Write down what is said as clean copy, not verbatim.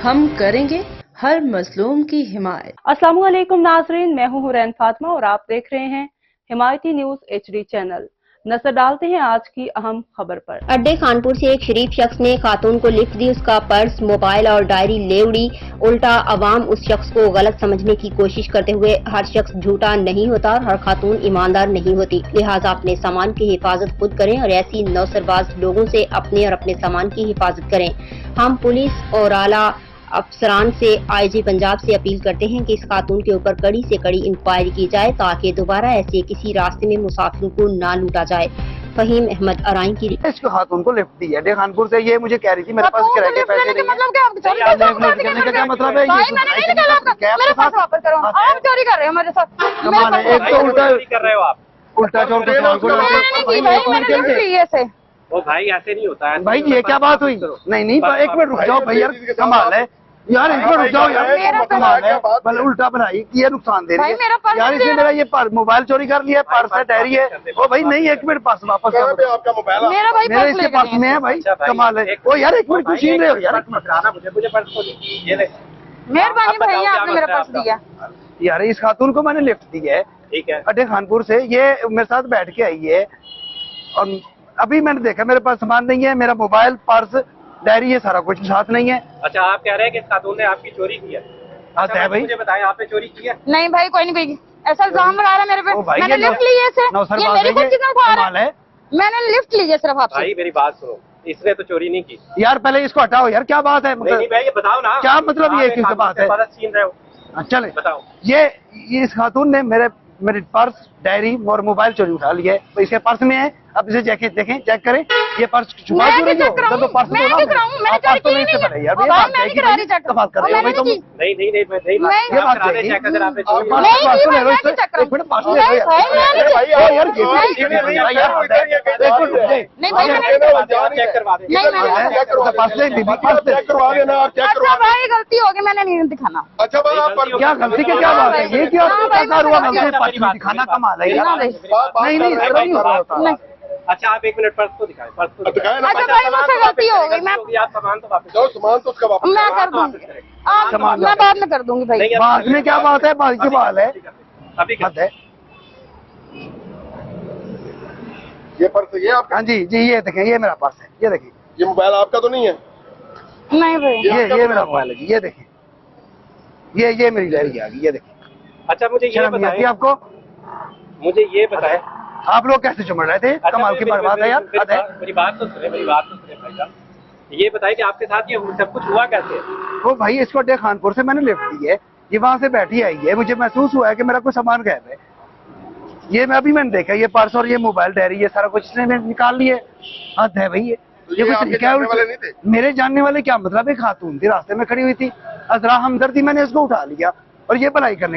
हम करेंगे हर मजलूम की हिमायत। अस्सलाम वालेकुम नाजरीन, मैं हूं हुरैन फातिमा और आप देख रहे हैं हिमायती न्यूज HD चैनल। नजर डालते हैं आज की अहम खबर पर। अड्डे खानपुर से एक शरीफ शख्स ने खातून को लिफ्ट दी, उसका पर्स, मोबाइल और डायरी ले उड़ी। उल्टा अवाम उस शख्स को गलत समझने की कोशिश करते हुए, हर शख्स झूठा नहीं होता और हर खातून ईमानदार नहीं होती, लिहाजा अपने सामान की हिफाजत खुद करें और ऐसी नौसरबाज लोगों से अपने और अपने सामान की हिफाजत करें। हम पुलिस और आला अफसरान से IG पंजाब से अपील करते हैं कि इस खातून के ऊपर कड़ी से कड़ी इंक्वायरी की जाए ताकि दोबारा ऐसे किसी रास्ते में मुसाफिरों को ना लूटा जाए। फहीम अहमद अराइन की इस खातून को लिफ्ट दी है अड्डे खानपुर से। ये मुझे कह रही थी मेरे पास किराए के पैसे नहीं है। मतलब क्या क्या मतलब है? भाई मैंने नहीं निकाला आपका, मेरे पास वापस करो। आप चोरी कर रहे हो मेरे साथ। कमाल है, एक तो उल्टा कर रहे हो आप, उल्टा चोर को वो भाई ऐसे नहीं होता है भाई। ये क्या बात हुई? नहीं एक मिनट रुक जाओ भाई यार, कमाल है यार, एक मिनट रुक जाओ यार, कमाल है। भले उल्टा बनाई कि ये नुकसान दे रही है यार, इसने मेरा ये मोबाइल चोरी कर लिया, पर्स है, डायरी है। ओ भाई नहीं, एक मिनट पास वापस आपका मोबाइल मेरा इसके पास में है भाई, कमाल है। ओ यार एक मिनट, कुछ छीन रहे हो यार, मुझे पर्स को ये ले। मेहरबानी भैया, आपने मेरा पर्स दिया यार। इस खातून को मैंने लिफ्ट दी है, ठीक है, अड्डे खानपुर से। ये मेरे साथ बैठ के आई है और अभी मैंने देखा मेरे पास सामान नहीं है, मेरा मोबाइल, पर्स, डायरी, ये सारा कुछ साथ नहीं है। अच्छा, आप कह रहे हैं कि इस खातून ने आपकी चोरी की है? अच्छा है भाई, मुझे बताएं, आपने चोरी की है? नहीं भाई, कोई नहीं, कोई ऐसा इल्जाम लगा रहा है मेरे पे। मैंने लिफ्ट ली है, ये मेरी खुद कितना उठा रहा है। मैंने लिफ्ट ली है सिर्फ आपसे। भाई मेरी बात सुनो, इसने तो चोरी नहीं की यार। पहले इसको हटाओ यार, क्या बात है? नहीं भाई, ये बताओ ना क्या मतलब, ये किस बात है? छीन रहे हो? चले बताओ। ये इस खातून ने मेरे पर्स, डायरी और मोबाइल चोरी उठा लिया है। तो इसके पर्स में है, अब इसे देखें, चेक करें। ये पर्स छुपा क्यों रही हो? तो पर्स मैं नहीं कर रहा हूं, मैंने चोरी की नहीं है यार। मैं नहीं करा रही, चेक बात कर रहे हो भाई तुम। नहीं ये बात करा दे, चेक अगर आपने चोरी पर्स ले लो इससे। एक मिनट, पर्स ले लो यार। भाई यार ये नहीं भाई, चेक करवा दे। पर्स ले, पर्स चेक करवा देना। अच्छा भाई, गलती हो गई, मैंने नहीं दिखाना। अच्छा भाई, क्या गलती की क्या बात है? ये क्या हुआ? गलती दिखाना कमाल है यार। नहीं होता। अच्छा, आप एक मिनट पर्स को दिखाएं, पर्स को दिखाएं। अच्छा भाई, मुझसे गलती हो गई। मैं आप सामान तो वापस जाओ, सामान तो उसका वापस मैं कर दूंगी, मैं बाद में कर दूंगी भाई। बाद में क्या बात है? बात की बात है, अभी बात है। ये पर्स ये आप? हाँ जी, ये देखें, ये मेरा पर्स है, ये देखिए। ये मोबाइल आपका तो नहीं है? नहीं भाई, ये मेरा मोबाइल है जी, ये देखें। ये मेरी डायरी आ गई, ये देखिए। अच्छा, मुझे ये बताएं, आपको मुझे ये बताएं, आप लोग कैसे चुमड़ रहे थे? कमाल की बात है यार। मेरी बात तो सुने भाई साहब। ये बताइए कि आपके साथ ये सब कुछ हुआ कैसे? वो भाई, इसको अड्डे खानपुर से मैंने लिफ्ट दी है, ये वहां से बैठी आई है। मुझे महसूस हुआ है कि मेरा कोई सामान गायब है। ये मैंने देखा, ये पर्स और ये मोबाइल, डायरी, ये सारा कुछ इसने निकाल लिए। हद है भाई, ये कुछ तरीका है? मेरे जानने वाले क्या मतलब? एक खातून थी, रास्ते में खड़ी हुई थी, अजरा हमदर्दी, मैंने इसको उठा लिया और ये भलाई करने